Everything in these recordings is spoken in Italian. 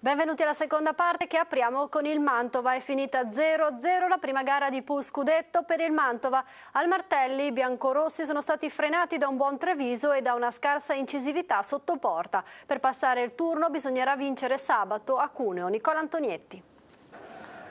Benvenuti alla seconda parte che apriamo con il Mantova. È finita 0-0 la prima gara di Pool Scudetto per il Mantova. Al Martelli i biancorossi sono stati frenati da un buon Treviso e da una scarsa incisività sotto porta. Per passare il turno bisognerà vincere sabato a Cuneo. Nicola Antonietti.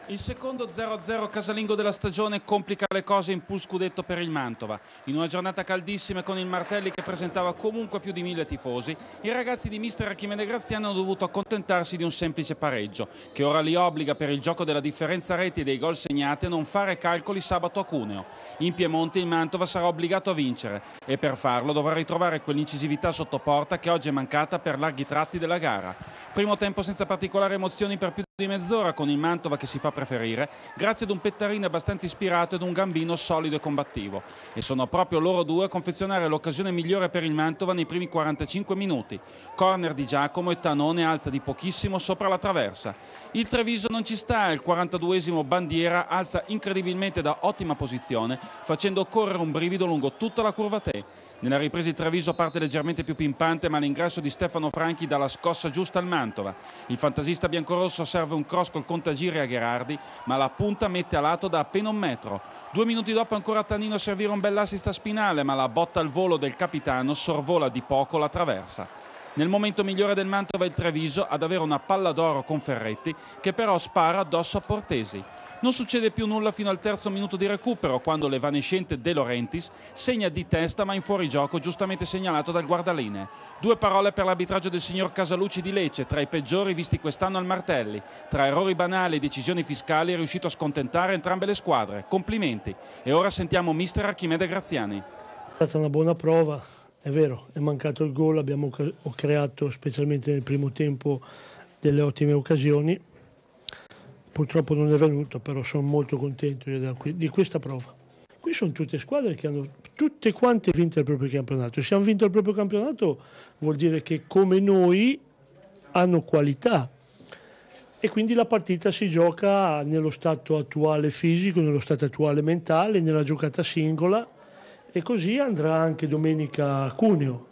Il secondo 0-0 casalingo della stagione complica le cose in Pool Scudetto per il Mantova. In una giornata caldissima e con il Martelli che presentava comunque più di 1000 tifosi, i ragazzi di mister Archimede Graziani hanno dovuto accontentarsi di un semplice pareggio, che ora li obbliga per il gioco della differenza reti e dei gol segnati a non fare calcoli sabato a Cuneo. In Piemonte il Mantova sarà obbligato a vincere e per farlo dovrà ritrovare quell'incisività sotto porta che oggi è mancata per larghi tratti della gara. Primo tempo senza particolari emozioni per più di mezz'ora, con il Mantova che si fa preferire grazie ad un Pettarino abbastanza ispirato ed un Gambino solido e combattivo, e sono proprio loro due a confezionare l'occasione migliore per il Mantova nei primi 45 minuti. Corner di Giacomo e Tanone alza di pochissimo sopra la traversa. Il Treviso non ci sta, il 42esimo Bandiera alza incredibilmente da ottima posizione facendo correre un brivido lungo tutta la curva Te. Nella ripresa il Treviso parte leggermente più pimpante, ma l'ingresso di Stefano Franchi dà la scossa giusta al Mantova. Il fantasista biancorosso serve un cross col contagiri a Gherardi, ma la punta mette a lato da appena un metro. 2 minuti dopo ancora Tanino a servire un bell'assist a Spinale, ma la botta al volo del capitano sorvola di poco la traversa. Nel momento migliore del Mantova il Treviso ad avere una palla d'oro con Ferretti, che però spara addosso a Portesi. Non succede più nulla fino al terzo minuto di recupero, quando l'evanescente De Laurentiis segna di testa ma in fuorigioco giustamente segnalato dal guardalinee. 2 parole per l'arbitraggio del signor Casalucci di Lecce, tra i peggiori visti quest'anno al Martelli. Tra errori banali e decisioni fiscali è riuscito a scontentare entrambe le squadre. Complimenti. E ora sentiamo mister Archimede Graziani. È stata una buona prova, è vero, è mancato il gol, abbiamo creato specialmente nel primo tempo delle ottime occasioni. Purtroppo non è venuto, però sono molto contento di questa prova. Qui sono tutte squadre che hanno tutte quante vinto il proprio campionato. Se hanno vinto il proprio campionato vuol dire che come noi hanno qualità. E quindi la partita si gioca nello stato attuale fisico, nello stato attuale mentale, nella giocata singola. E così andrà anche domenica a Cuneo.